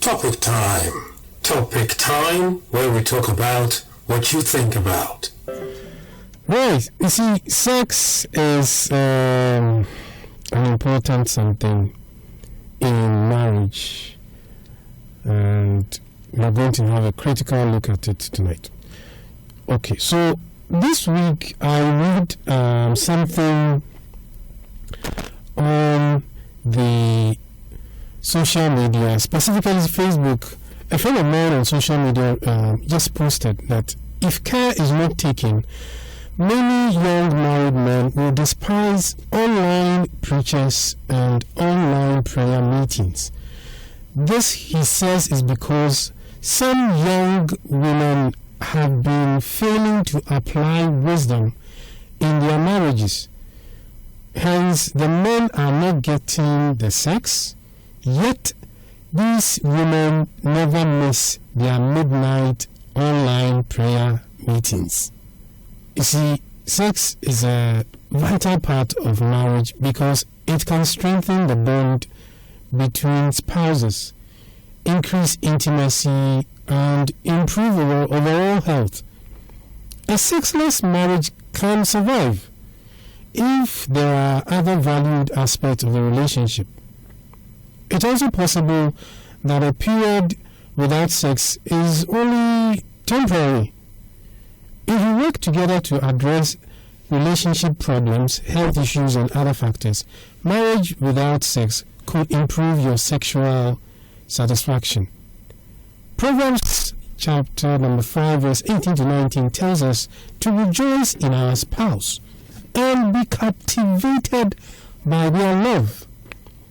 Topic time. Topic time where we talk about what you think about. Right. You see, sex is an important something in marriage, and we're going to have a critical look at it tonight. Okay, so this week I read something on the social media, specifically Facebook. A friend of mine on social media just posted that if care is not taken, many young married men will despise online preachers and online prayer meetings. This, he says, is because some young women have been failing to apply wisdom in their marriages. Hence, the men are not getting the sex, yet these women never miss their midnight online prayer meetings. You see, sex is a vital part of marriage because it can strengthen the bond between spouses, increase intimacy, and improve overall health. A sexless marriage can survive if there are other valued aspects of the relationship. It's also possible that a period without sex is only temporary. If you work together to address relationship problems, health issues, and other factors, marriage without sex could improve your sexual satisfaction. Proverbs chapter number 5 verse 18 to 19 tells us to rejoice in our spouse and be captivated by their love.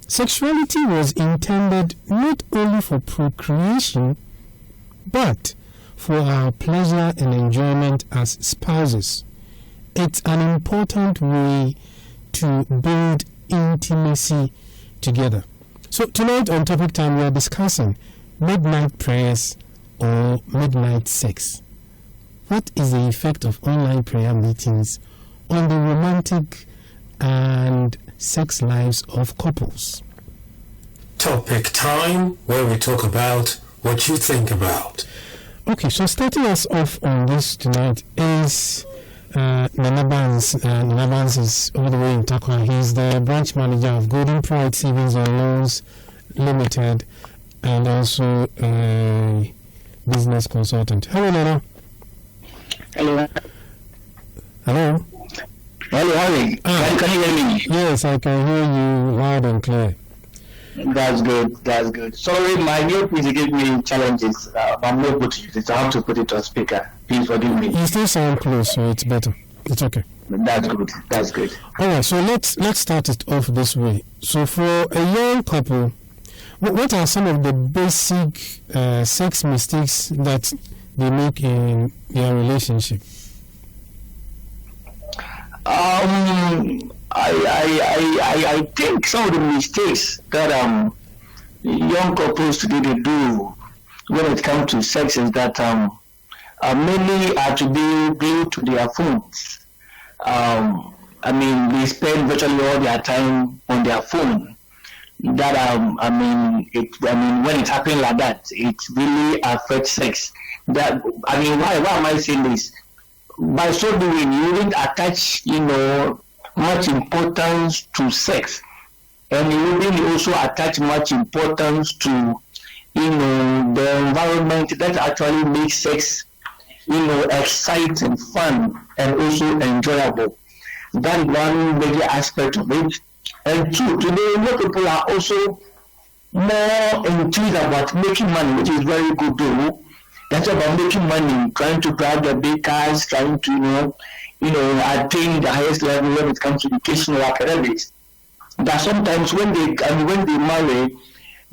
Sexuality was intended not only for procreation, but for our pleasure and enjoyment as spouses. It's an important way to build intimacy together. So tonight on Topic Time we are discussing midnight prayers or midnight sex. What is the effect of online prayer meetings on the romantic and sex lives of couples? Topic time where we talk about what you think about. Okay, so starting us off on this tonight is Nana Banks. Nana Banks is all the way in Takwa. He's the branch manager of Golden Pride Savings and Loans Limited and also a business consultant. Hello, Nana. Hello. Hello. Hello, Harry. Can you hear me? Yes, I can hear you loud and clear. That's good. Sorry, my new PC gave me challenges. I'm not able to use it. I have to put it on speaker. Please forgive me. You still sound close, so it's better. It's okay. That's good. Alright, so let's start it off this way. So for a young couple, what are some of the basic sex mistakes that they make in their relationship? I think some of the mistakes that young couples today they do when it comes to sex is that mainly are to be glued to their phones. They spend virtually all their time on their phone. That when it happens like that, it really affects sex. Why am I saying this? By so doing, you wouldn't attach, much importance to sex, and you wouldn't also attach much importance to, the environment that actually makes sex, exciting, fun, and also enjoyable. That's one major aspect of it. And two, today, most people are also more enthused about making money, which is very good though. That's about making money, trying to drive the big cars, trying to, attain the highest level when it comes to education or academics. That sometimes when they marry,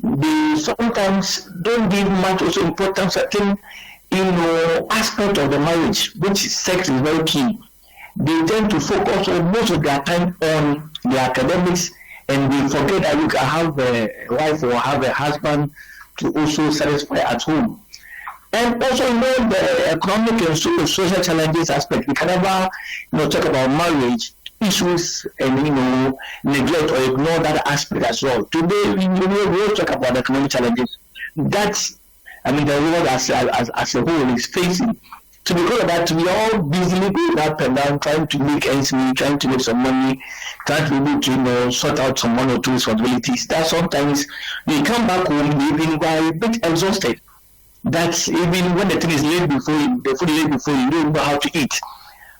they sometimes don't give much also importance to certain, aspect of the marriage, which sex is very key. They tend to focus on most of their time on the academics, and they forget that you can have a wife or have a husband to also satisfy at home. And also, the economic and social challenges aspect. We can never, talk about marriage issues and neglect or ignore that aspect as well. Today, we will talk about economic challenges, that's, I mean, the world as a whole is facing. So because of that, we all busily going up and down, trying to make ends meet, trying to make some money, trying to be able to, sort out some one or two responsibilities. That sometimes they come back home, they've been a bit exhausted. That's even when the thing is laid before you, the food is laid before you, you don't know how to eat.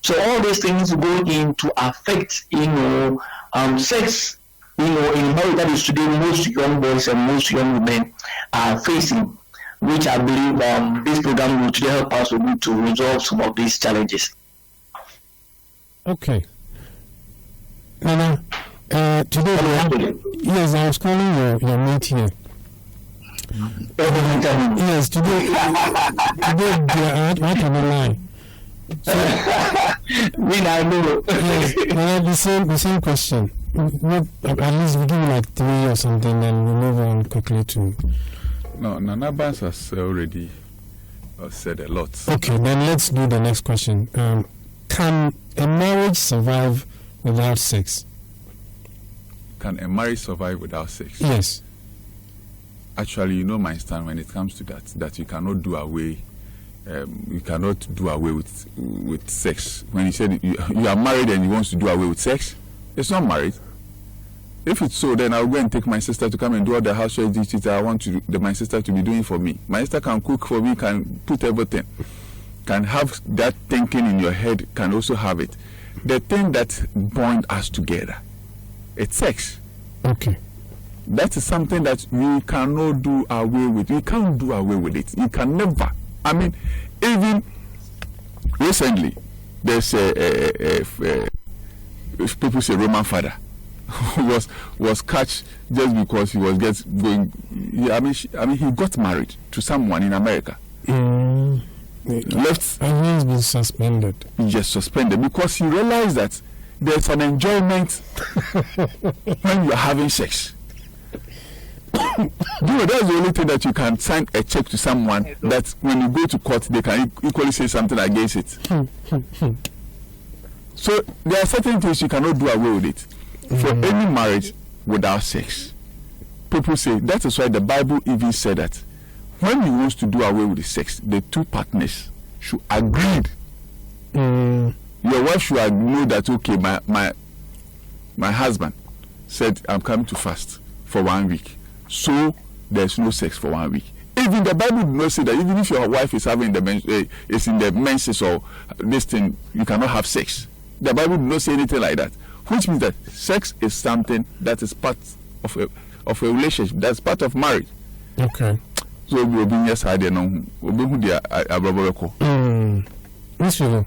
So all these things go in to affect, sex, in marriage. That is today most young boys and most young women are facing, which I believe this program will today help us to resolve some of these challenges. Okay. Nana, today, yes, I was calling your mate here. Yes, today I had to lie. So, I know. Yes, the same question. At least we give you like 3 or something, and we move on quickly to. No, Nana Bans has already said a lot. Okay, then let's do the next question. Can a marriage survive without sex? Can a marriage survive without sex? Yes. Actually, you know my stand when it comes to that you cannot do away. You cannot do away with sex. When you said you are married and you want to do away with sex, it's not married. If it's so, then I'll go and take my sister to come and do all the household duties that I want my sister to be doing for me. My sister can cook for me, can put everything, can have that thinking in your head, can also have it. The thing that binds us together, it's sex. Okay. That is something that you cannot do away with. You can't do away with it. You can never. I mean, even recently, there's people say Roman father was catch just because he was going. I mean, he got married to someone in America. Left. And he's been suspended. Just suspended because he realized that there's an enjoyment when you're having sex. That's the only thing that you can sign a check to someone that when you go to court they can equally say something against it. So there are certain things you cannot do away with it. For any marriage without sex, people say that is why the Bible even said that when you want to do away with the sex, the two partners should agree. Your wife should know that okay, my husband said I'm coming to fast for 1 week. So there's no sex for 1 week. Even the Bible does not say that even if your wife is having is in the menses or this thing, you cannot have sex. The Bible does not say anything like that, which means that sex is something that is part of a relationship. That's part of marriage. Okay. So we'll be yes, I don't know. Miss Philo,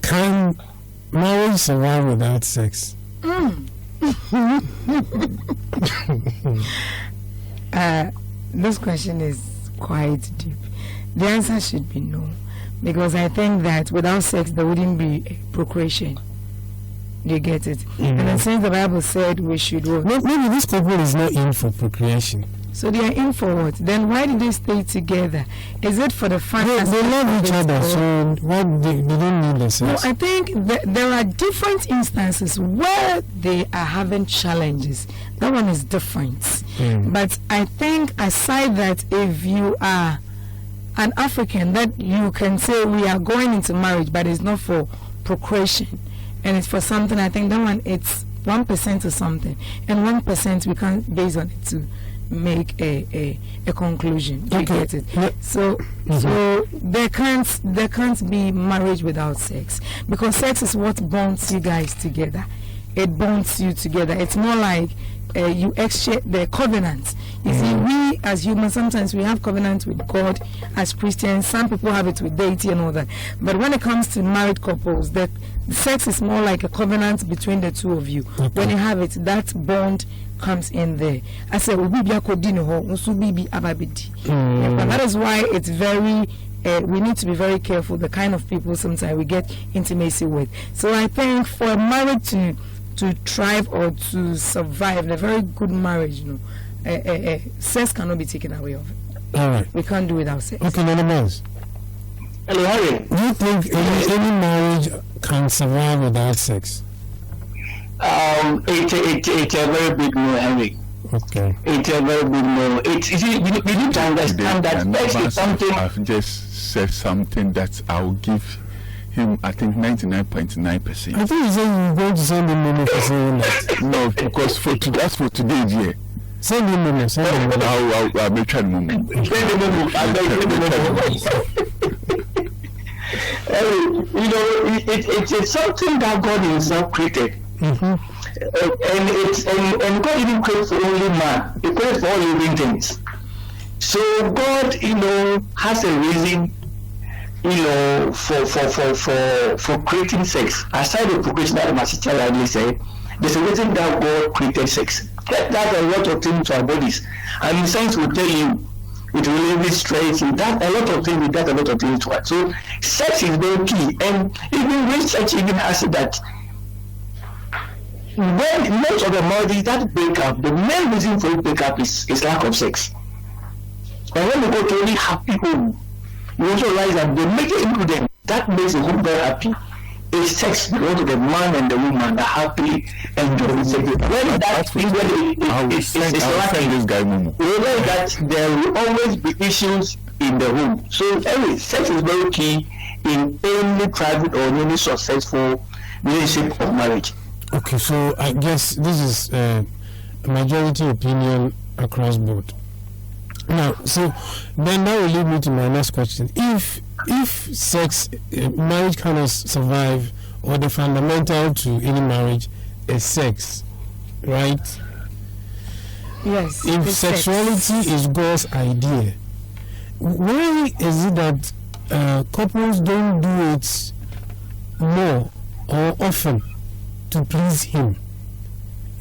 can marriage survive without sex? This question is quite deep. The answer should be no, because I think that without sex there wouldn't be procreation. You get it? And then since the Bible said we should work, maybe this couple is not in for procreation. So they are in for what? Then why did they stay together? Is it for the fun? They love each other, so why they don't need the sex? No, I think there are different instances where they are having challenges. That one is different. But I think aside that, if you are an African, that you can say we are going into marriage, but it's not for procreation, and it's for something. I think that one, it's 1% or something, and 1% we can't base on it to make a conclusion. You get it? So there can't be marriage without sex, because sex is what bonds you guys together. It bonds you together. It's more like you exchange the covenants. You see, we as humans sometimes we have covenants with God as Christians. Some people have it with deity and all that. But when it comes to married couples, that sex is more like a covenant between the two of you. When you have it, that bond comes in there. I said, but that is why it's very. We need to be very careful the kind of people sometimes we get intimacy with. So I think for a marriage to thrive or to survive, a very good marriage, sex cannot be taken away of it. All right. We can't do without sex. Okay, Nana Bans. Hello, Harry. Do you think any marriage can survive without sex? It's a very big no, Henry. Okay. It's a very good no. You need to understand that sex is something. I've just said something that I'll give him, I think, 99.9%. I think you said you're going to send him money for saying that. No, because that's for today, dear. Send him money. I'll make try the moment. It's something that God Himself created. Mm-hmm. And God didn't create for only man. He created for all living things. So God, has a reason, for creating sex. Aside the procreation that my sister rightly said, there's a reason that God created sex. That's a lot of things to our bodies. And in science will tell you, it will really stress you. That a lot of things, we got a lot of things to it. So sex is very key. And even research even has that when most of the marriages that break up, the main reason for it break up is lack of sex. And when we go to really happy home, we also realize that the major ingredient that makes the home very happy is sex, because the man and the woman are happy and enjoy sex. When that is when it's lacking, this guy Momo. We realize that there will always be issues in the home. So anyway, sex is very key in any private or any successful relationship of marriage. Okay, so I guess this is a majority opinion across board. Now, so then that will lead me to my next question. If sex, marriage cannot survive, or the fundamental to any marriage is sex, right? Yes. If sexuality sex is God's idea, why is it that couples don't do it more or often to please Him?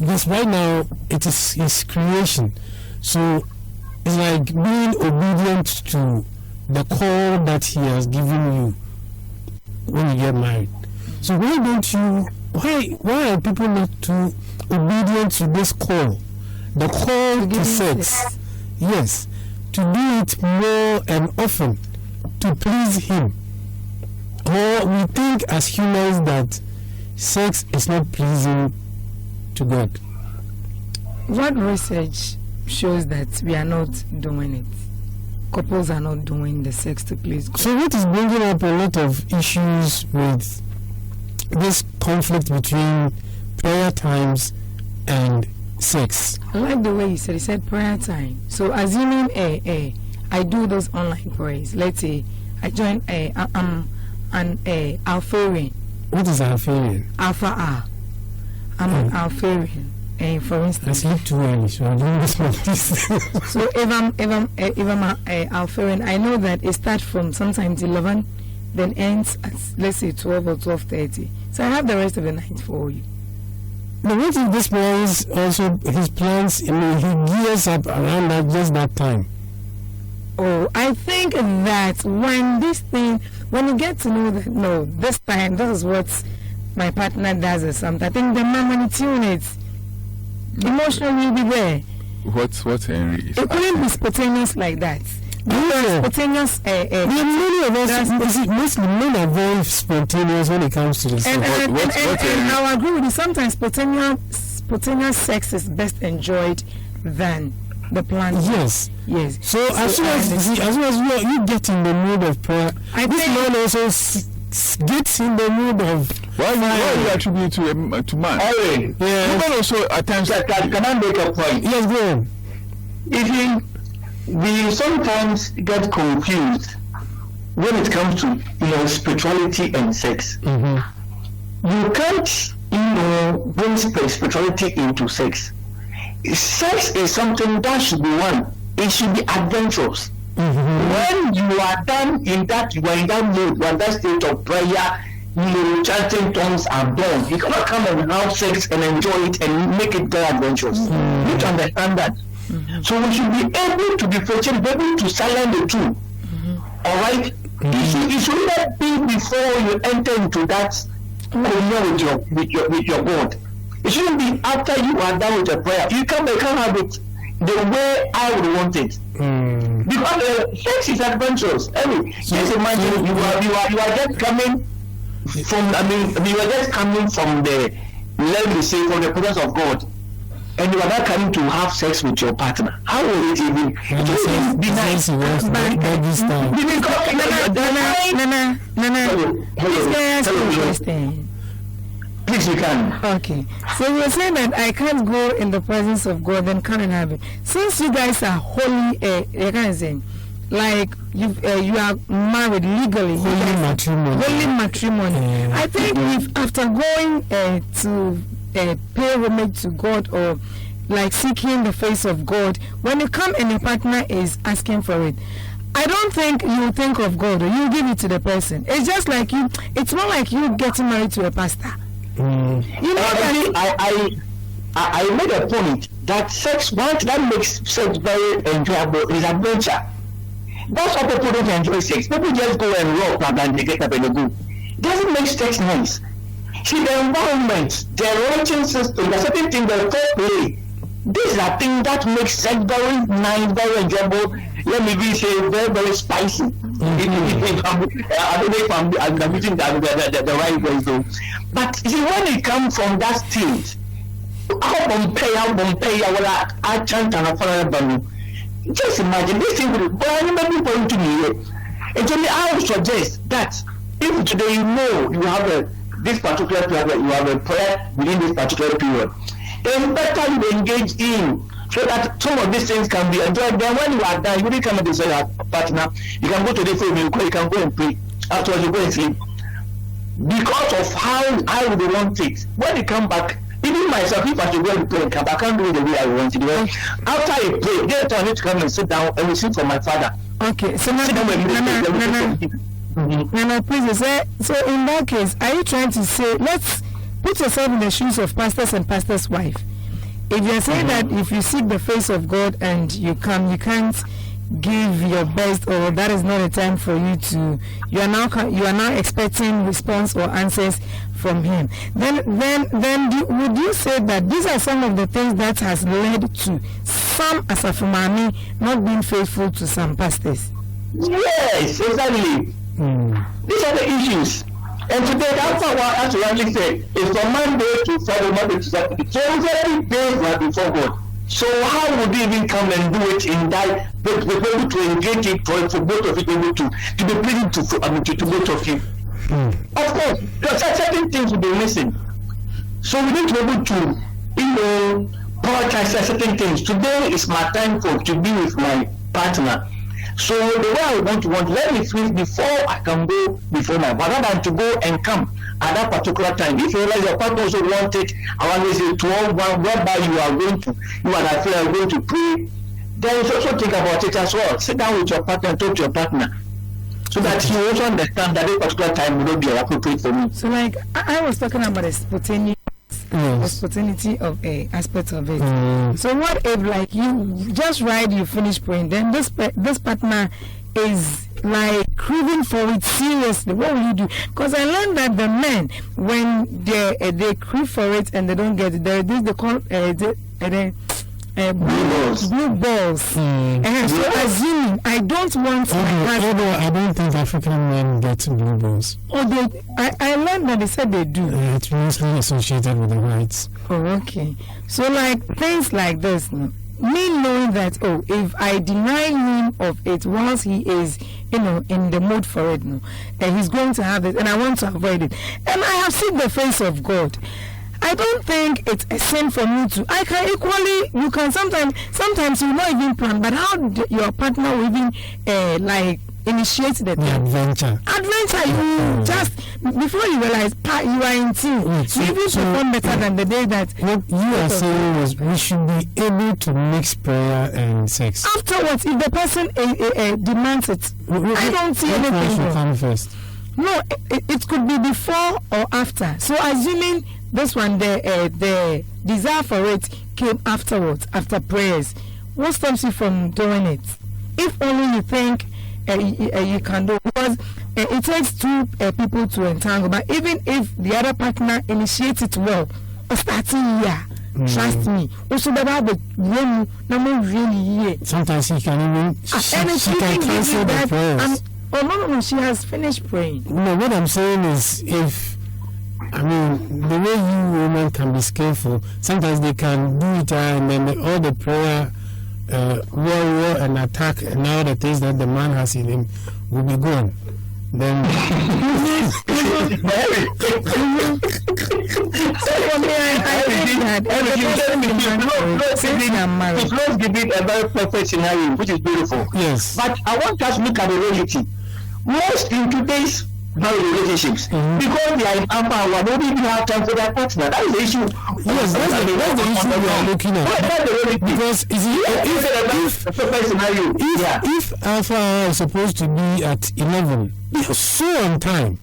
Because right now it is His creation, so it's like being obedient to the call that He has given you when you get married. So why are people not too obedient to this call? The call to sex. Yes. To do it more and often to please Him. Or we think as humans that sex is not pleasing to God. What research shows that we are not doing it? Couples are not doing the sex to please God. So what is bringing up a lot of issues with this conflict between prayer times and sex? I like the way he said prayer time. So assuming I do those online prayers. Let's say I join I'm an Alpharian. What is Alpharian? Alpha R. I'm an Alpharian. For instance, I sleep too early, so I don't know this. So if I'm Alpharian, I know that it starts from sometimes 11, then ends at let's say 12 or 12:30. So I have the rest of the night for you. But what if this man is also his plans? He gears up around just that time. Oh, I think that when you get to know that this time this is what my partner does or something, I think the man when you tune it, emotionally will be there. What Henry is? It couldn't be spontaneous like that. Spontaneous. Many of us, mostly men are very spontaneous when it comes to this. And I agree with you. Sometimes spontaneous sex is best enjoyed than the plan. Yes. So as soon as you get in the mood of prayer, this man also gets in the mood of. Why you attribute to man? Yeah. Women also at times. Can I make a point? Yes, go on. If we sometimes get confused when it comes to spirituality and sex. Mm-hmm. You can't bring spirituality into sex. Sex is something that should be one. It should be adventurous. Mm-hmm. When you are done in that, you are in that mood, you are in that state of prayer, chanting tongues are done. You cannot come and have sex and enjoy it and make it very adventurous. Mm-hmm. You need to understand that. Mm-hmm. So we should be able to differentiate, be able to silence the two. Mm-hmm. All right? Mm-hmm. It should not be before you enter into that communion with your God. It shouldn't be after you are done with the prayer. You can't have it the way I would want it. Because sex is adventurous. Just imagine you are just coming from. You are just coming from the, let me say, from the presence of God, and you are not coming to have sex with your partner, how will it even be nice? Please, you can. Okay. So you're saying that I can't go in the presence of God and come and have it. Since you guys are holy, you can say, like you are married legally. Holy matrimony. I think if after going to pay homage to God or like seeking the face of God, when you come and your partner is asking for it, I don't think you think of God or you give it to the person. It's just like you. It's more like you getting married to a pastor. You know, I made a point that sex, what that makes sex very enjoyable is adventure. That's why people don't enjoy sex. People just go and rock and then they get up and they go. It doesn't make sex nice. See, the environment, the relating system, the certain thing, the foreplay. This is a thing that makes sex very nice, very enjoyable. Let me be say very, very spicy. I don't know if I'm using the right way though. But see, when it comes from that stage, how Bombay, I chant and I follow. Just imagine this thing. But I remember going to me. Actually, I would suggest that if today you know you have this particular period, you have a prayer within this particular period, then better you engage in so that some of these things can be enjoyed. Then when you are done, you really come and decide your partner. You can go to the phone, you can go and pray. Afterwards, you go and sleep. Because of how I would want it. When you come back, even myself, if I should go and pray and come back, I can't do it the way I want it. After I pray, then I need to come and sit down and receive from my father. Okay, so Nana, please, so in that case, are you trying to say, let's put yourself in the shoes of pastors and pastor's wife? If you're saying that if you seek the face of God and you come, you can't give your best, or that is not a time for you to, you are now expecting response or answers from him, then would you say that these are some of the things that has led to some asafumami not being faithful to some pastors? Yes, exactly. These are the issues. And today, that's what I actually said. It's from Monday to Friday, Monday to Saturday. So every day right before God. So how would you even come and do it in that? But be able to engage it for both of you, able to be pleasing to both of you. Of course, because certain things will be missing. So we need to be able to, prioritize certain things. Today is my time to be with my partner. So the way I want, let me finish before I can go before my partner than to go and come at that particular time. If you realize your partner also want it, I want to say 12-1, whereby you and I feel are going to pray, then you also think about it as well. Sit down with your partner and talk to your partner, so that you also understand that this particular time will not be appropriate for me. So like, I was talking about the spontaneity of a aspect of it. So what if like you just you finish praying, then this partner is like craving for it seriously? What will you do? Because I learned that the men, when they crave for it and they don't get it, they call blue balls. So assuming I don't want I don't think African men get blue balls. I learned that they said they do. It's mostly associated with the whites. Oh, okay. So like things like this, me knowing that if I deny him of it once he is in the mood for it, he's going to have it, and I want to avoid it, and I have seen the face of God. I don't think it's a sin for me to. I can equally. You can sometimes you not even plan, but how your partner will even initiate the adventure. You just before you realize you are in tune. So you perform better than the day that. What you are saying is we should be able to mix prayer and sex. Afterwards, if the person demands it, I don't see anything. Should come first. No, it could be before or after. So assuming this one, the desire for it came afterwards, after prayers, what stops you from doing it? If only you think you can do, because it takes two people to entangle. But even if the other partner initiates it well, starting here, trust me. Also, sometimes he can even she can cancel the prayers. No, she has finished praying. No, what I'm saying is if I mean, the way you women can be skillful, sometimes they can do it and then all the prayer, war and attack and all the things that the man has in him will be gone. Then it's not giving a very perfect scenario, which is beautiful. Yes. But I want us to look at the reality. Most in today's marriage relationships, because they are in alpha, they don't even have time for their partner. That is the issue. Yes, that's the issue we are looking at. That's the reality. Because if alpha is supposed to be at 11, they are so on time.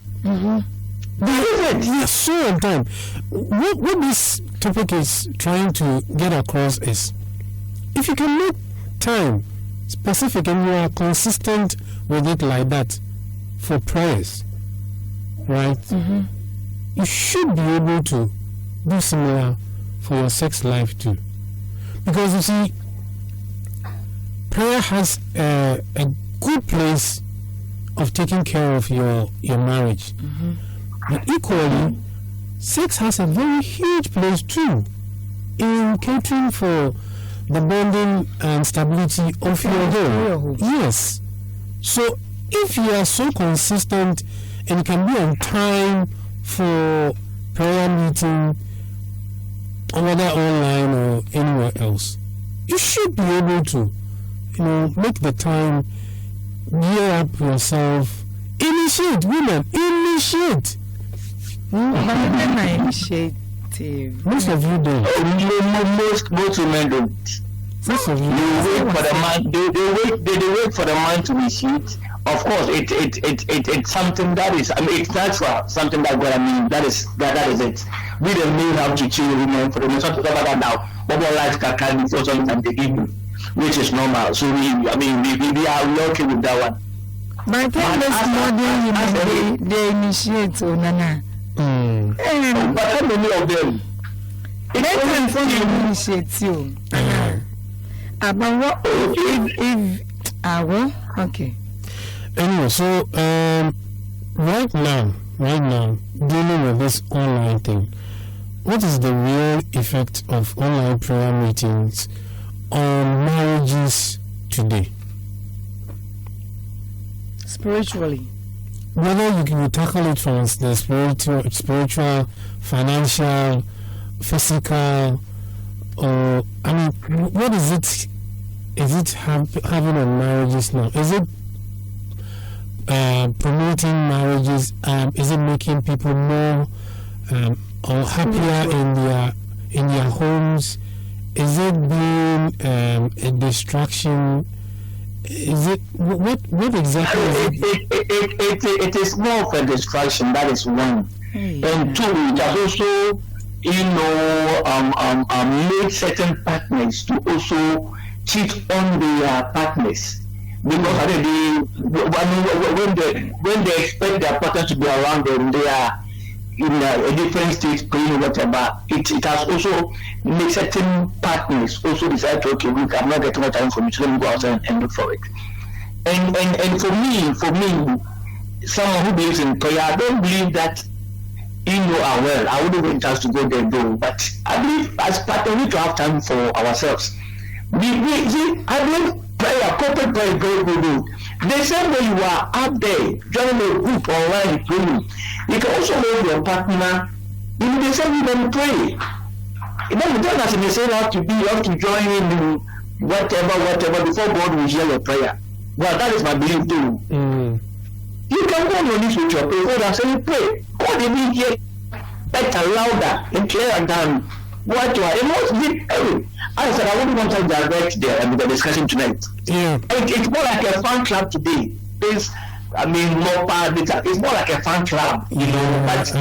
They are so on time. What this topic is trying to get across is, if you can make time specific and you are consistent with it like that for prayers, right? You should be able to do similar for your sex life too. Because you see, prayer has a good place of taking care of your marriage. But equally, sex has a very huge place too in catering for the bonding and stability of your home. Yes. So if you are so consistent and can be on time for prayer meeting, whether online or anywhere else, you should be able to, make the time, gear up yourself, initiate, women, initiate. Initiative. Most of you don't. Most women don't. Most of you. They wait for the man. They wait for the man to initiate. Of course, it's something that is. I mean, it's natural. Something that God. I mean, that is it. We the men have to chill women for the men. Something about that now. But life can be for something they give you, which is normal. So we are okay with that one. But I think this modern they initiate Nana. But how many of them? It's only for you initiate you. But what if okay. Anyway, so right now, dealing with this online thing, what is the real effect of online prayer meetings on marriages today? Spiritually. Whether you can tackle it from the spiritual, financial, physical, or I mean, what is it? Is it having on marriages now? Is it promoting marriages? Is it making people more or happier in their homes? Is it being a distraction? Is it what exactly is it? It is more of a distraction. That is one, and two, it has also made certain partners to also cheat on their partners, because when they expect their partner to be around them, they are in a different state, playing whatever. It has also made certain partners also decide to, okay, look, I'm not getting more time from you, so let me go outside and look for it. And for me, someone who believes in prayer, I don't believe that I wouldn't want us to go there though, but I believe as partners we need to have time for ourselves. I believe prayer, corporate prayer is very good. The same way you are out there joining a group online praying, you can also hold your partner in the same way when pray. It doesn't necessarily have to join in whatever before God will hear your prayer. Well, that is my belief too. You can go on your knees with your prayer, God and say, pray. God will hear better, louder, and clearer than what you are. It must be, I said, I wouldn't want to direct the discussion tonight. Yeah. It's more like a fan club today. It's more power data. It's more like a fan club, but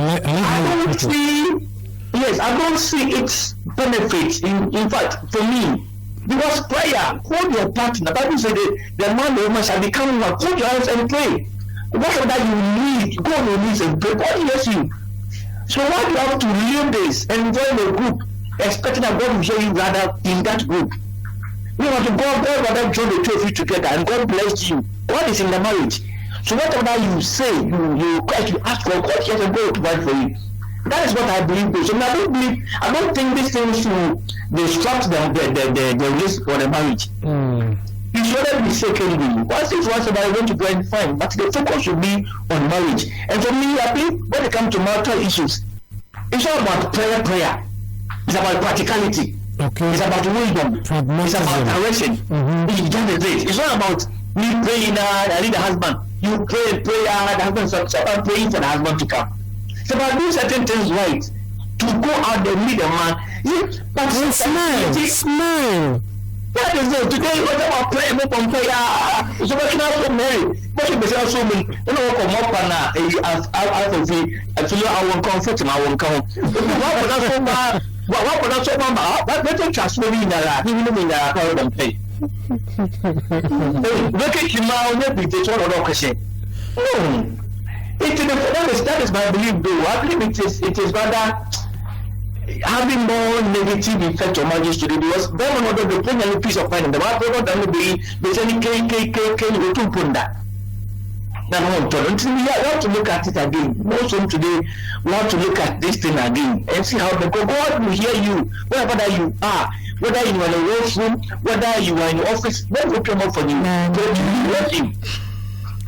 I don't see its benefits. In fact, for me, because prayer, hold your partner. The Bible said the man and the woman shall become one. Hold your hands and pray. Whatever that you need, go on your knees and pray. God hears you. So why do you have to leave this and join the group, expecting that God will hear you rather in that group? You want to God rather join the two of you together and God bless you. God is in the marriage. So whatever that you say, you ask for, God hears and God will provide for you. That is what I believe. So I don't think these things should disrupt the risk for the marriage. It should be secondary. Once about going to go and fine, but the focus should be on marriage. And for me, I think when it comes to marital issues, it's not about prayer. It's about practicality. Okay. It's about wisdom. It's about direction. It's not about me praying, I need a husband. You pray, the husband. So I'm praying for the husband to come. It's about doing certain things right. To go out there, meet a man. But smile. That is it. Today, what about prayer? So much now so married. But you say so many. You know what come up and I feel I won't comfort and I won't come. What would I say about that? Let me transfer me in that. He will mean that I don't pay. Look at you now, maybe they told a question. That is my belief, though. I believe it is rather having more negative effect on marriage today, because them not the bring any peace of mind in the world. Don't be any K to put that. Now, we have to look at it again. Most of today, we have to look at this thing again and see how the God will hear you, wherever you are, whether you are in a workroom, whether you are in the office. What will come up for you? Go to let him.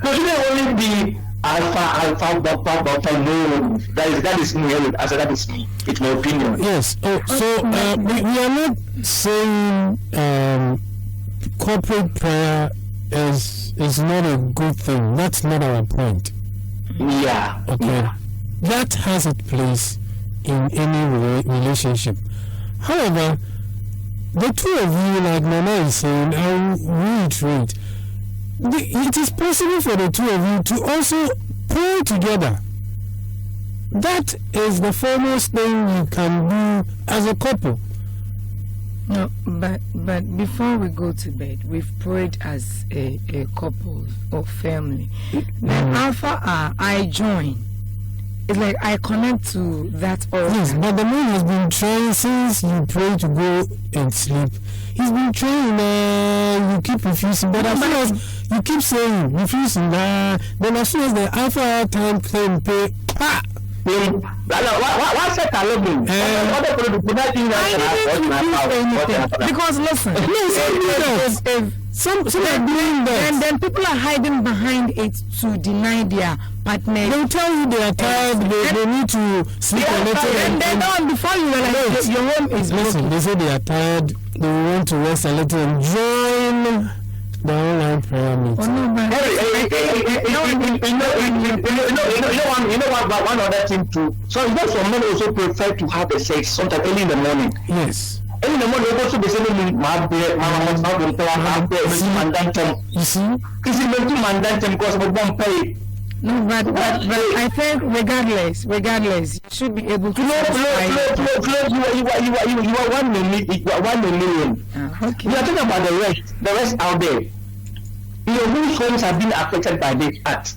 So today only be alpha, no. That is me. As that is me. It's my opinion. Yes. So we are not saying corporate prayer is not a good thing. That's not our point. Yeah. Okay. Yeah. That has its place in any relationship. However, the two of you, like Nana is saying, I reiterate, it is possible for the two of you to also pray together. That is the foremost thing you can do as a couple. No, but before we go to bed, we've prayed as a couple or family. Then after I join, it's like I connect to that altar. Yes, but the man has been trying since you pray to go and sleep. He's been trying, you keep refusing, but as soon as you keep saying refusing, then as soon as the alpha time came, pay, pa! Why said I love him? Because listen, some are doing that, and then people are hiding behind it to deny their partner. They'll tell you they are tired, they need to sleep a little. And then before you realize your home is listen, they say they are tired, they want to rest a little and join the online prayer meeting. You know what? One other thing too. So it's not some men also prefer to have a sex sometime early in the morning. Yes. Early in the morning, they also be saying, you see? This is not too mandatum because we don't pay. No, but I think regardless, you should be able to. You are 1 million. Okay. We are talking about the rest out there. You know, whose homes have been affected by this act.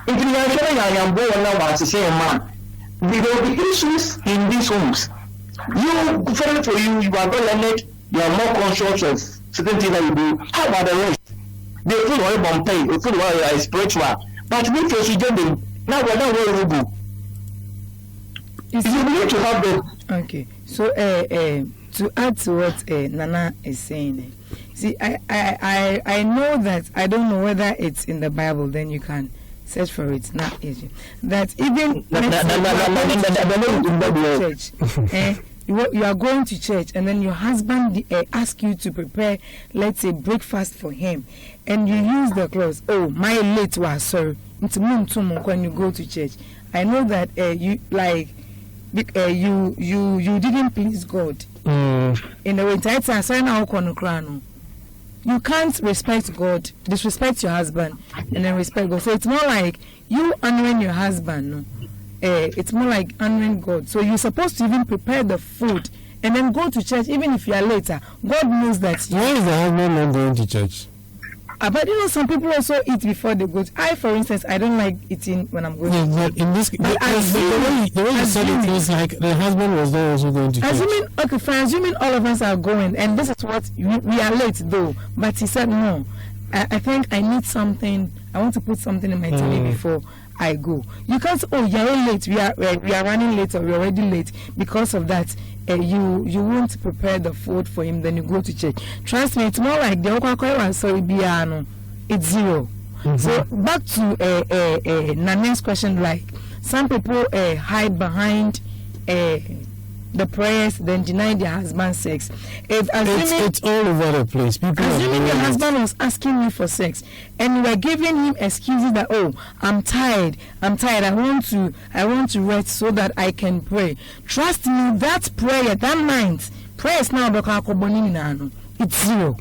Internationally, I am born now as a same man. There will be issues in these homes. You, for you are well learned, you are more conscious of certain things that you do. How about the rest? They feel all about pain, they feel all spiritual. But we feel you them. Now we're not where we go. You need to have them. Okay. So to add to what Nana is saying, see, I know that I don't know whether it's in the Bible. Then you can search for it. Not easy. That even church, you are going to church, and then your husband asks you to prepare, let's say, breakfast for him, and you use the clothes. Oh, my late was sorry. When you go to church, I know that you like. You didn't please God. In a way, you can't respect God, disrespect your husband, and then respect God. So it's more like you honoring your husband. No? It's more like honoring God. So you're supposed to even prepare the food and then go to church, even if you are later. God knows that. Why is the husband not going to church? But you know, some people also eat before they go. For instance, I don't like eating when I'm going to church. In this, the way you said it was like the husband was not also going to church. Assuming all of us are going, and this is what we are late though. But he said no. I think I need something. I want to put something in my tummy before I go. You can't. Oh, you're late. We are running late, or we're already late. Because of that, you won't prepare the food for him. Then you go to church. Trust me, it's more like the okwa so it's zero. So back to Nana's question. Like some people hide behind the prayers, then deny their husband's sex. It's all over the place. People assuming your husband was asking you for sex, and you were giving him excuses that, oh, I'm tired, I want to rest so that I can pray. Trust me, that prayer, that mind, prayer is now it's zero.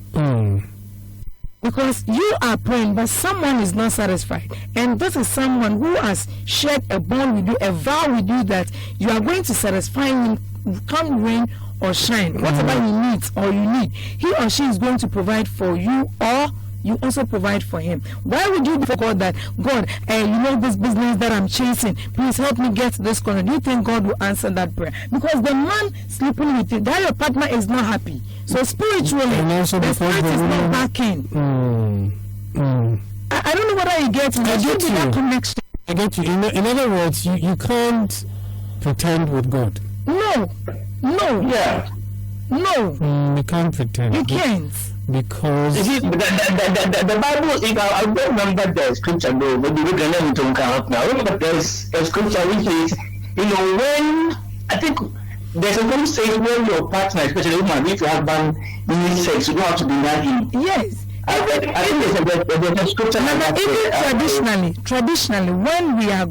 Because you are praying, but someone is not satisfied. And this is someone who has shared a bond with you, a vow with you that you are going to satisfy him, come rain or shine. Whatever he needs or you need, he or she is going to provide for you, or you also provide for him. Why would you before God that, God, this business that I'm chasing, please help me get this corner? Do you think God will answer that prayer? Because the man sleeping with you, that your partner is not happy. So spiritually, the spirit is not backing. I don't know whether you get me. I get you. That connection. I get you. In other words, you can't pretend with God. No. Yeah. No. You can't pretend. You can't. Because you see, the Bible, if I don't remember the scripture, though, but we can learn to come up now. But there's a scripture which is, when I think there's a one saying when your partner, especially woman, if you have been in sex, you don't have to deny him. Yes. I think there's a scripture. Even traditionally, when they are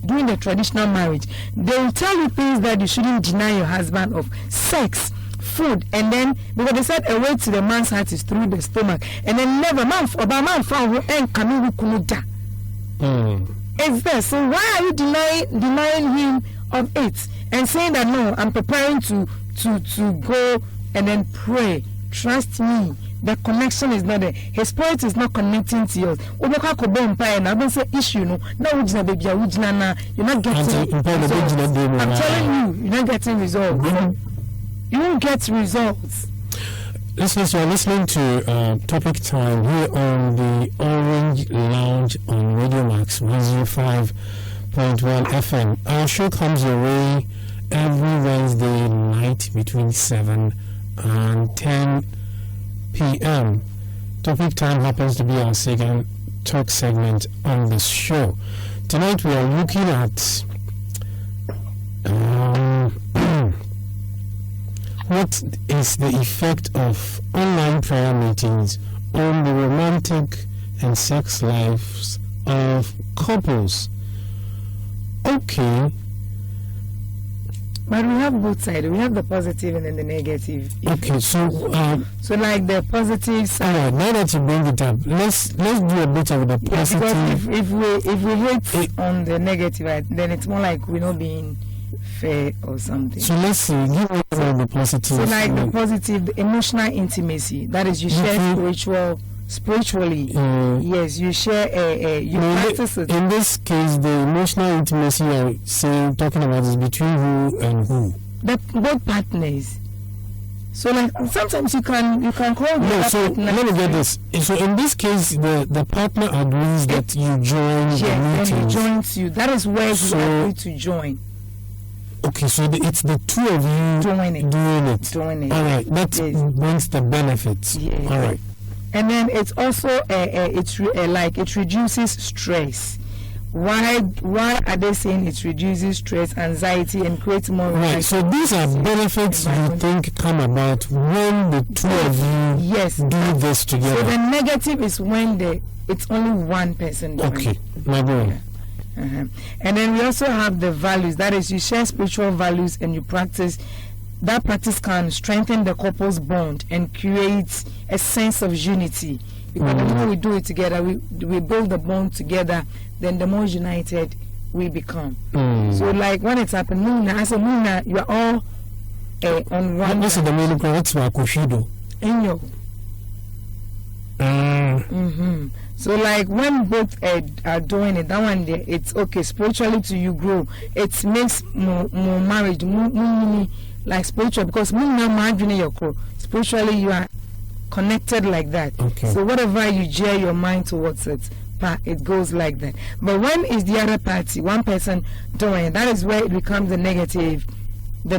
doing the traditional marriage, they will tell you things that you shouldn't deny your husband of: sex, food, and then because they said a way to the man's heart is through the stomach, and then never man found and coming with kunuda. It's there. So why are you denying him of it and saying that no, I'm preparing to go and then pray? Trust me, the connection is not there. His spirit is not connecting to yours. I'm issue no. Now you're not getting results. I'm telling you, you're not getting results. You won't get results. Listeners, you're listening to Topic Time here on the Orange Lounge on Radio Max 105.1 FM. Our show comes your way every Wednesday night between 7 and 10 p.m. Topic Time happens to be our second talk segment on this show. Tonight we are looking at what is the effect of online prayer meetings on the romantic and sex lives of couples. Okay. But we have both sides. We have the positive and then the negative. Okay, so like the positive side. Alright, now that you bring it up, let's do a bit of the positive. Because if we hate on the negative, then it's more like we're not being fair or something. So let's see, give me the positive. So like the positive, the emotional intimacy. That is, you share spiritually. Yes, you share you practice it. In this case, the emotional intimacy you're talking about is between who and who? Both partners. So like sometimes you can call no, so let me get this. So in this case, the partner agrees that you join the meeting. And he joins you. That is where you agree to join. Okay, so it's the two of you doing it. All right, that brings the benefits. Yes. All right. And then it's also it reduces stress. Why are they saying it reduces stress, anxiety, and creates more? Right. So these are benefits you think come about when the two of you do this together. So the negative is when it's only one person doing it. Okay, my boy. And then we also have the values. That is, you share spiritual values and you practice. That practice can strengthen the couple's bond and create a sense of unity. Because the more we do it together, we build the bond together, then the more united we become. So like when it's happening, I said, Muna, you are all on one. What's the meaning of Kushido? So like when both are doing it, that one there, it's okay. Spiritually to you grow. It makes more marriage, more like spiritual, because spiritually you are connected like that. Okay. So whatever you gear your mind towards it goes like that. But when is the other party, one person doing it, that is where it becomes the negative. The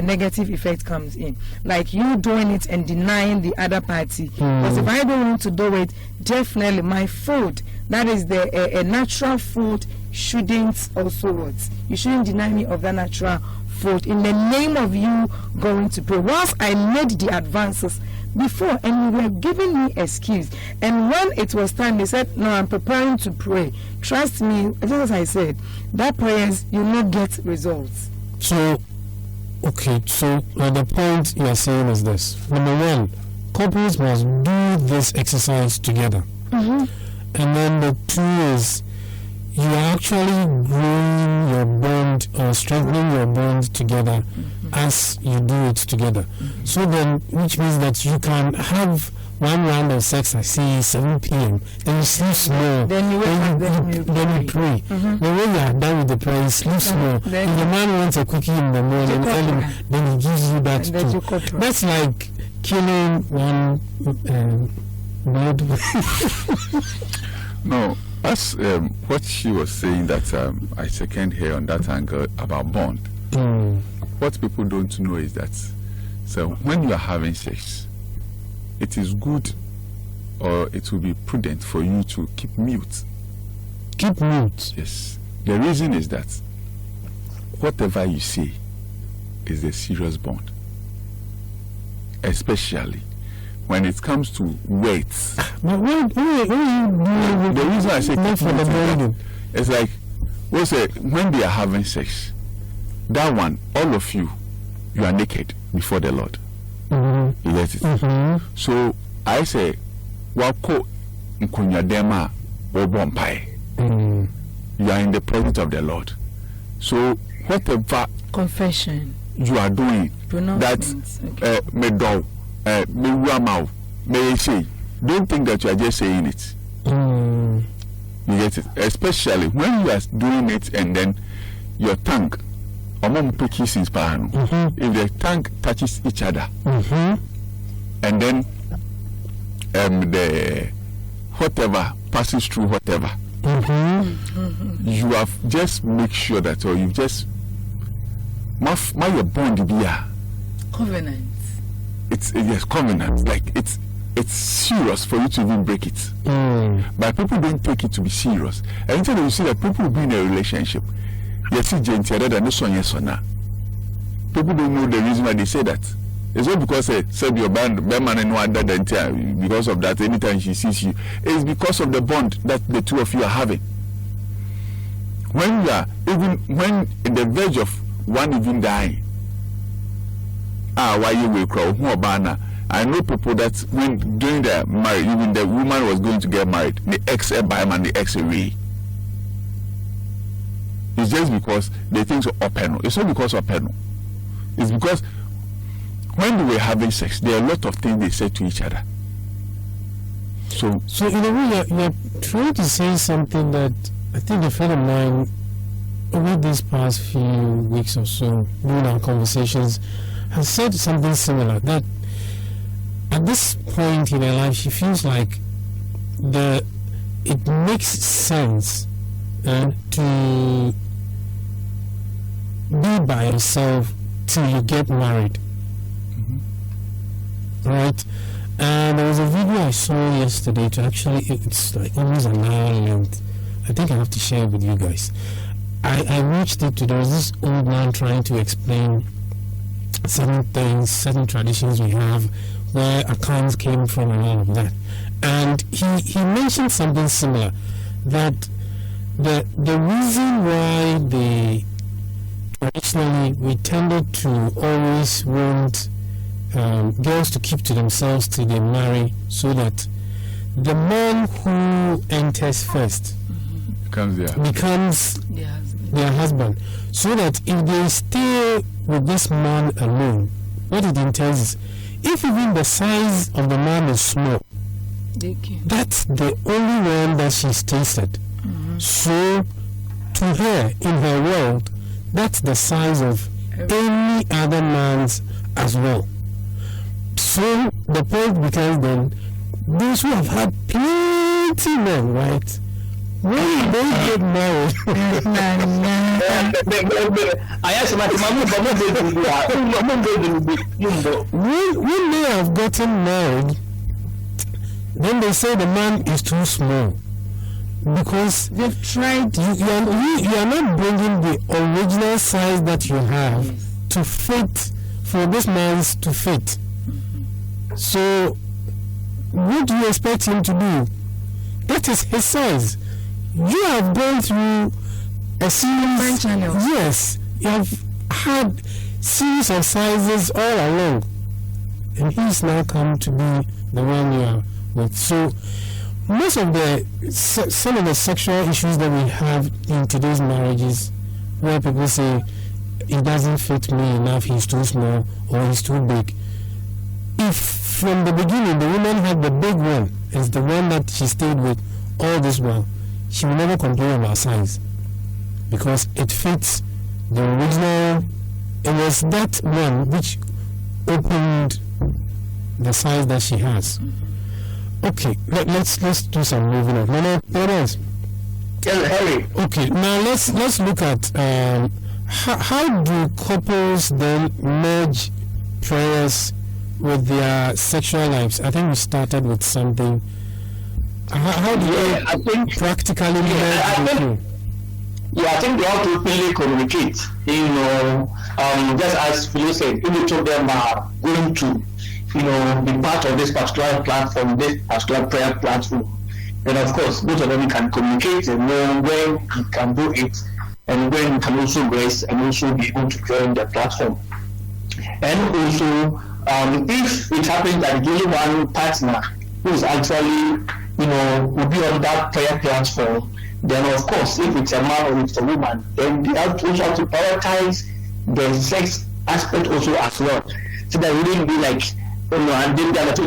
negative effect comes in, like you doing it and denying the other party. Because if I don't want to do it, definitely my food, that is a natural food, shouldn't also what? You shouldn't deny me of that natural food in the name of you going to pray. Once I made the advances before and you were giving me excuse, and when it was time they said, no, I'm preparing to pray. Trust me, just as I said, that prayers you will not get results. So the point you are saying is this: number one, couples must do this exercise together, and then the two is you are actually growing your bond or strengthening your bond together as you do it together. So then, which means that you can have one round of sex, I see 7 p.m. Then you sleep small. Then you pray. Then when you are done with the prayer, you sleep small. If the man wants a cookie in the morning, then he gives you that too. That's like killing one bird. No, that's what she was saying, that I second her on that angle about bond. What people don't know is that, so when you are having sex, it is good, or it will be prudent for you to keep mute. Keep mute? Yes. The reason is that whatever you say is a serious bond, especially when it comes to words. But what are you doing? The reason I say keep for the bonding, it's like, when they are having sex, that one, all of you are naked before the Lord. You get it? So I say, wako nkunyadema obompai. You are in the presence of the Lord. So whatever confession you are doing, that me do, me wamau, me say, don't think that you are just saying it. You get it? Especially when you are doing it and then your tongue, if the tongue touches each other, and then the whatever passes through whatever, you have just make sure that, or you just my bond be covenant. It's yes, covenant. Like it's serious for you to even break it. But people don't take it to be serious. And until you see that people be in a relationship, yes, gentle than this one, yes or no. People don't know the reason why they say that. It's not because said your man and no other than because of that. Anytime she sees you, it's because of the bond that the two of you are having. When you are even when in the verge of one even dying, why you will cry? Who banner? I know people that when during the marriage, even the woman was going to get married, the ex by man, the ex away. It's just because they think so open. It's not because of open. It's because when they were having sex, there are a lot of things they said to each other. So in a way, you're trying to say something that I think a friend of mine over these past few weeks or so during our conversations has said something similar, that at this point in her life she feels like it makes sense to be by yourself till you get married, right? And there was a video I saw yesterday. It's like almost an hour length. I think I have to share it with you guys. I watched it. There was this old man trying to explain certain things, certain traditions we have, where accounts came from and all of that. And he mentioned something similar, that the reason why traditionally we tended to always want girls to keep to themselves till they marry, so that the man who enters first becomes their husband, so that if they stay with this man alone, what it entails is, if even the size of the man is small, that's the only one that she's tasted. So to her, in her world, that's the size of any other man's as well. So the point becomes then, those who have had plenty men, right? When they get married, when they have gotten married, then they say the man is too small because they've tried. You are not bringing the original size that you have to fit for this man's to fit. So, what do you expect him to do? That is his size. You have gone through a series. Yes, you have had series of sizes all along, and he's now come to be the one you are with. So, most of some of the sexual issues that we have in today's marriages, where people say it doesn't fit me enough, he's too small or he's too big. If from the beginning the woman had the big one as the one that she stayed with all this while, she will never complain about size because it fits the original. It was that one which opened the size that she has. Okay, let's do some moving on. What else? Okay, now let's look at how do couples then merge prayers with their sexual lives? I think we started with something. How do you practically merge the two? Yeah, I think they have to really communicate. Just as Philo said, if each of them are going to, be part of this particular platform, this particular prayer platform, then of course both of them can communicate and know when you can do it and when you can also grace and also be able to join the platform. And also, if it happens that only one partner who is actually, will be on that prayer platform, then of course, if it's a man or it's a woman, then they also have to prioritize the sex aspect also as well. So that it wouldn't be like, and then the other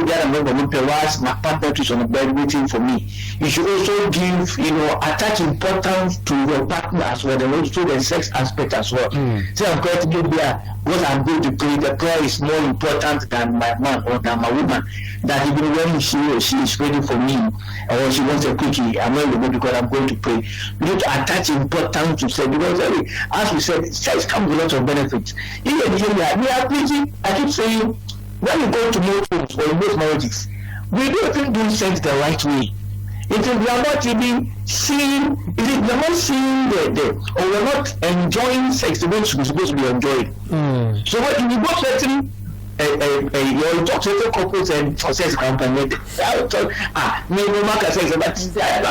my partner is on the bed waiting for me. You should also give, attach importance to your partner as well, and also the sex aspect as well. So I'm going to give there, what I'm going to pray, the prayer is more important than my man or than my woman. That even when she or she is ready for me, or she wants a quickie, I'm not going because I'm going to pray. You need to attach importance to sex, because as we said, sex comes with lots of benefits. Even here, we are preaching, I keep saying, when you go to most homes or in most marriages, we don't even do sex the right way. If we are not even seeing, if we are not seeing or we are not enjoying sex the way it's supposed to be enjoyed. So when you go certain your certain couples and sex company, maybe mark a sex, but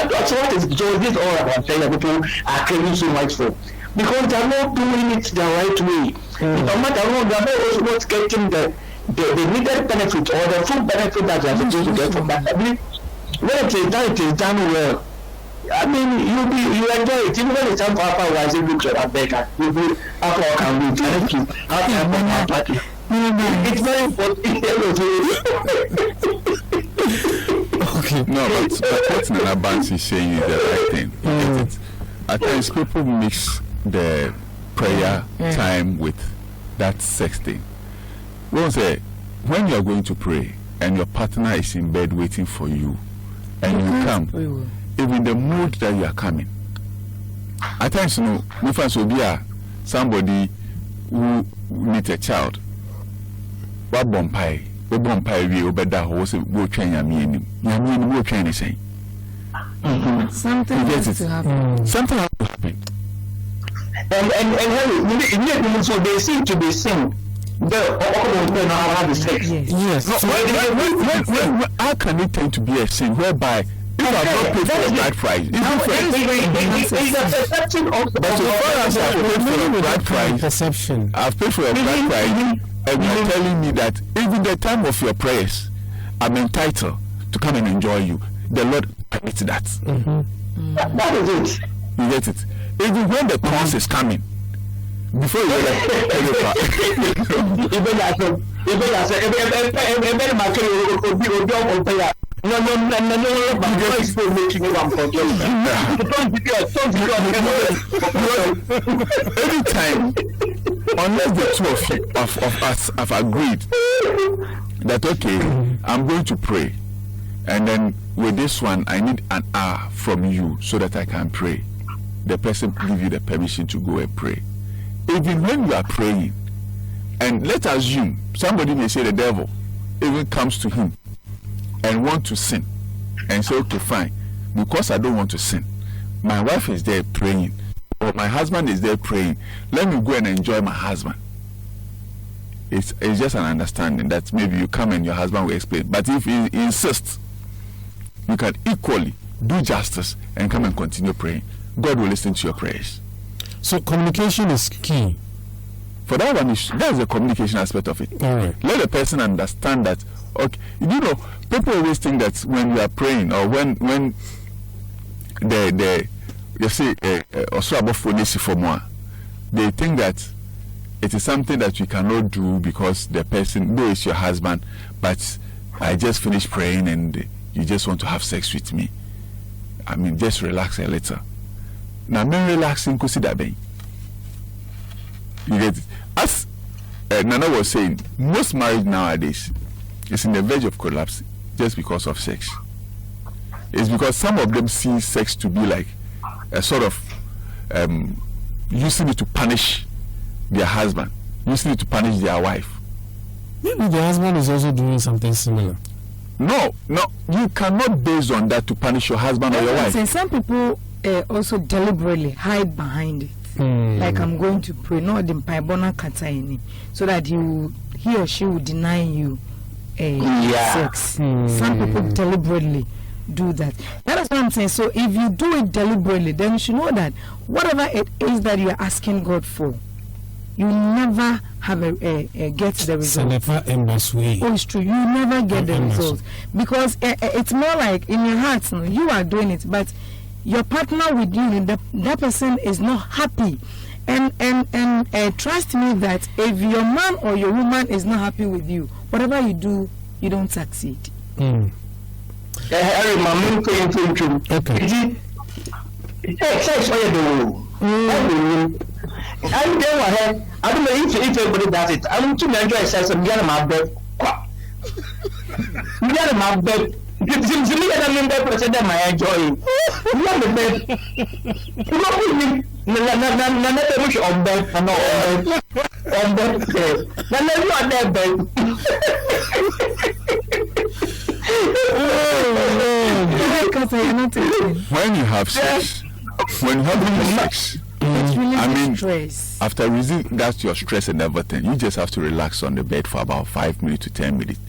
that's what is joy. This all about saying that people are craving so much for. Because they are not doing it the right way. No matter what, they are not also not getting the needed benefit or the full benefit that they are supposed to get from that. When it is done well. I mean, you enjoy it. Even when it's time for afterwards, you look at Becca. You do after all can do. Thank you. After it's very important. Okay. No, but what Nana Banks is saying is the right thing. At times, people mix the prayer time with that sex thing. We'll say, when you are going to pray and your partner is in bed waiting for you, and you come, even the mood that you are coming. At times, if will be somebody who needs a child. What bompire, we obeda horse, go train Yamini, go train anything. Something has to happen. Something has to happen. And so they seem to be seen. Yes. No, how can it tend to be a sin whereby if I have not paid for a bride price, it's a perception of. But so far as I've paid for a bride price, perception. I've paid for a bride price, and you're telling me that even the time of your prayers, I'm entitled to come and enjoy you. The Lord permits that. That is it. You get it. Even when the cross is coming. Before you anytime, unless the two of us have agreed that okay, I'm going to pray, and then with this one I need an hour from you so that I can pray. The person give you the permission to go and pray. Even when you are praying, and let's assume somebody may say the devil even comes to him and want to sin, and say, okay, fine, because I don't want to sin, my wife is there praying, or my husband is there praying, let me go and enjoy my husband. It's just an understanding that maybe you come and your husband will explain. But if he insists, you can equally do justice and come and continue praying. God will listen to your prayers. So communication is key. For that one, that's the communication aspect of it. All right. Let the person understand that. Okay, you know, people always think that when you are praying, or when you say they think that it is something that you cannot do because the person, though it's your husband, but I just finished praying and you just want to have sex with me. I mean, just relax a little. Now, me relaxing, consider being. You get it? As Nana was saying, most marriage nowadays is in the verge of collapse just because of sex. It's because some of them see sex to be like a sort of using it to punish their husband, using it to punish their wife. Maybe the husband is also doing something similar. No, you cannot base on that to punish your husband or your wife. And some people also deliberately hide behind it. Like, I'm going to pray, not the paibona kataini, so that he or she will deny you sex. Some people deliberately do that. That is what I'm saying. So if you do it deliberately, then you should know that whatever it is that you are asking God for, you never have get the result. Oh, it's true. You never get the result, because it's more like in your heart, you are doing it, but your partner with you, that person is not happy. And trust me that if your man or your woman is not happy with you, whatever you do, you don't succeed. Okay. I'm there ahead. I don't know if everybody does it. I'm to enjoy sex and get my bed. Get my bed. It's me that I'm in the person that I enjoy. Not the bed. You know, none of them on bed and on bed. None of you on that bed. When you have sex, It's really I mean, stress. after releasing that's your stress and everything, you just have to relax on the bed for about 5 minutes to 10 minutes.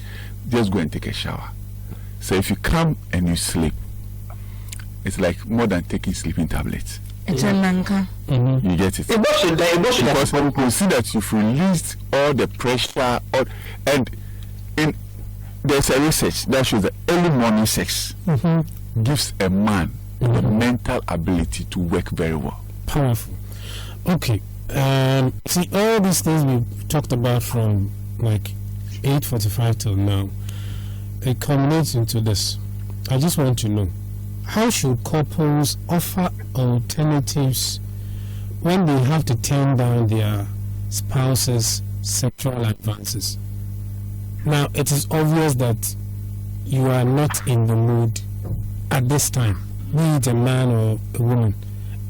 Just go and take a shower. So if you come and you sleep, it's like more than taking sleeping tablets. You get it? Because you can see that you've released all the pressure, there's a research that shows that early morning sex gives a man the mental ability to work very well. Powerful. Okay. See, all these things we talked about from like 8:45 till now, it culminates into this. I just want to know, how should couples offer alternatives when they have to turn down their spouse's sexual advances? Now, it is obvious that you are not in the mood at this time, be it a man or a woman.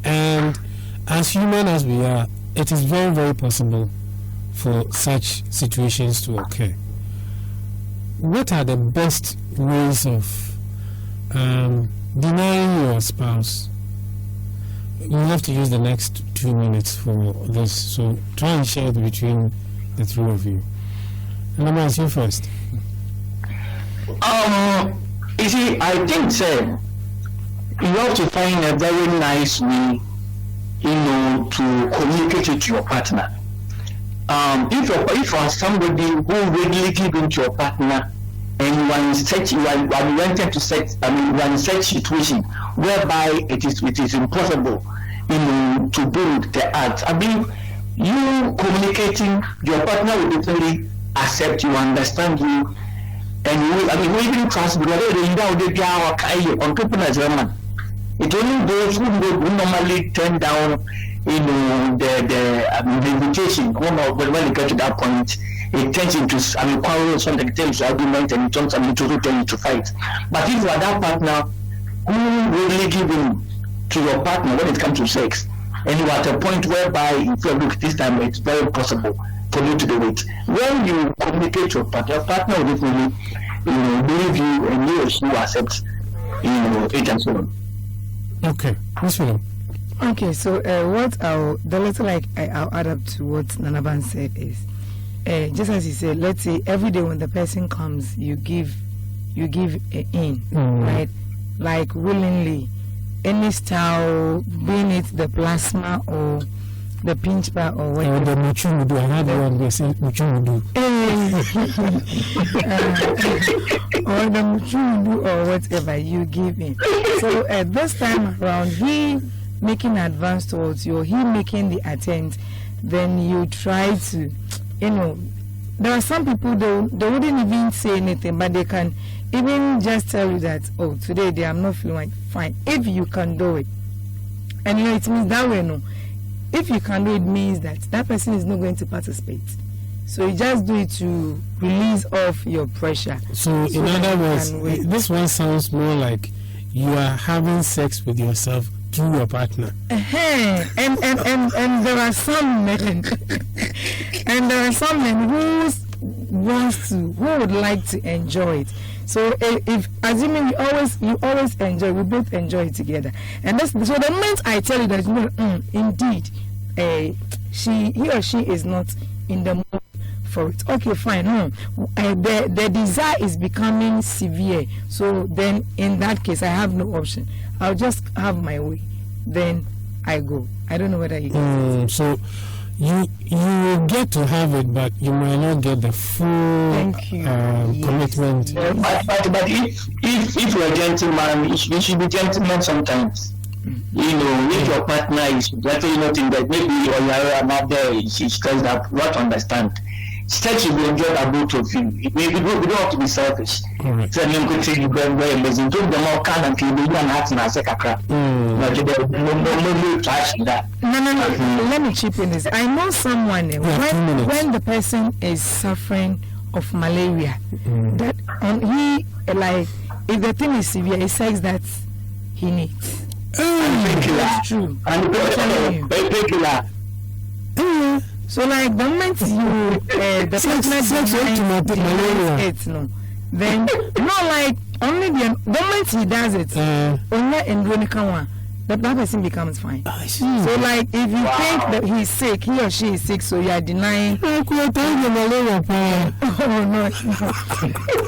And as human as we are, it is very, very possible for such situations to occur. What are the best ways of denying your spouse? We have to use the next 2 minutes for this, so try and share it between the three of you. And I'm asking you first. You see, I think, sir, you have to find a very nice way, to communicate with your partner. If you are somebody who readily give in to your partner, and you are in such situation whereby it is impossible, to build the act. I mean, you communicating, your partner will definitely accept you, understand you, and we even trust because it only those who normally turn down, the invitation when they get to that point, it turns into quarrel, something it turns into argument, and it turns into fight. But if you are that partner who really give in to your partner when it comes to sex, and you are at a point whereby if you look this time, it's very possible for you to do it. When you communicate to your partner will definitely believe you, and you or she will accept it and so on. Okay, Miss Philo. Okay, so I'll add up to what Nanaban said is, just as he said, let's say every day when the person comes, you give in, right? Like willingly, any style, being it the plasma or the pinch bar or whatever. Or the muchumudu, I had one they say muchumudu. Or the muchumudu or whatever you give in. So at this time around, he making advance towards you, or he making the attempt, then you try to, there are some people they wouldn't even say anything, but they can even just tell you that, oh, today I'm not feeling like fine. If you can do it, and it means that way, no. If you can do it, means that person is not going to participate. So you just do it to release off your pressure. So in other words, this one sounds more like you are having sex with yourself through your partner. And there are some men, who would like to enjoy it. So if assuming you always enjoy, we both enjoy it together. And so the moment I tell you that indeed, he or she is not in the mood for it. Okay, fine. No, the desire is becoming severe. So then, in that case, I have no option. I'll just have my way. Then I go. I don't know whether you get it. So you will get to have it, but you might not get the full commitment. But if you're a gentleman, you should be gentleman sometimes. If your partner is definitely not in that, maybe you're not there, she's stressed up, what understand. Sex should be enjoyed by both of you. We don't have to be selfish. So you could say you very amazing. Don't the more can and kill you and acting as a crap. No, let me chip in this. I know someone when the person is suffering of malaria, that if the thing is severe, it says that he needs. That's true. So like the moment you the partner then not like only the moment he does it, only in one that person becomes fine. So like if you think that he's sick, he or she is sick, so you are denying. Oh no,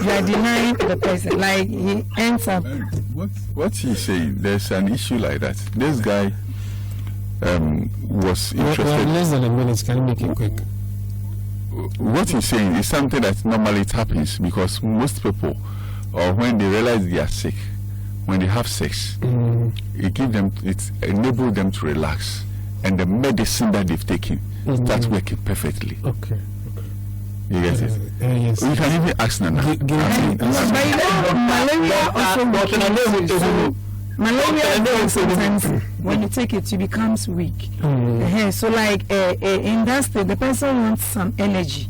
you are denying the person. Like he ends up. What he's saying, there's an issue like that. This guy was interested. Well, less than a minute. Can you make it quick? What he's saying is something that normally happens because most people, or when they realize they are sick, when they have sex, it enables them to relax, and the medicine that they've taken starts working perfectly. Okay. You get it? Yes. We can even ask Nana. Malaria sometimes when you take it, you becomes weak. So like in that state, the person wants some energy.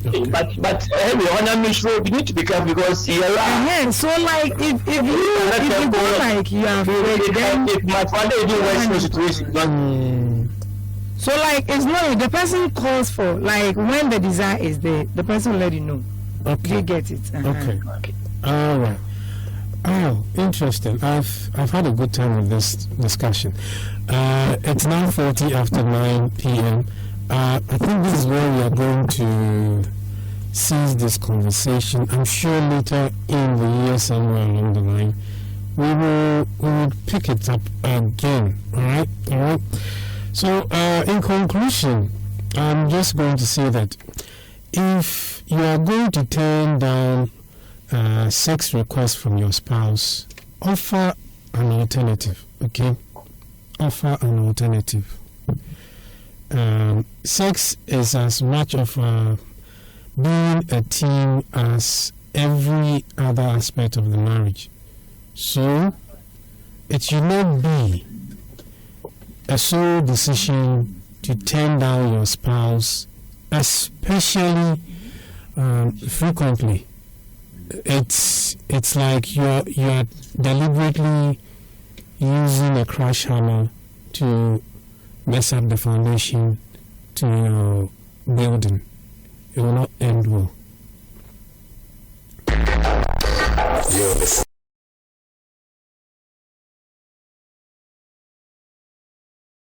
Okay. But you need to be careful because you're right. So like if you go like you are afraid, then if my father is doing West situation, so like it's not the person calls for like when the desire is there, the person will let you know. Okay. You get it. Okay. All right. Oh, interesting. I've had a good time with this discussion. It's 9:40 after 9 p.m. I think this is where we are going to cease this conversation. I'm sure later in the year, somewhere along the line, we will pick it up again. All right. So, in conclusion, I'm just going to say that if you are going to turn down sex requests from your spouse, offer an alternative. Okay, offer an alternative. Sex is as much of being a team as every other aspect of the marriage. So it should not be a sole decision to turn down your spouse especially frequently, it's like you're deliberately using a crash hammer to mess up the foundation to your building. It will not end well. You're listening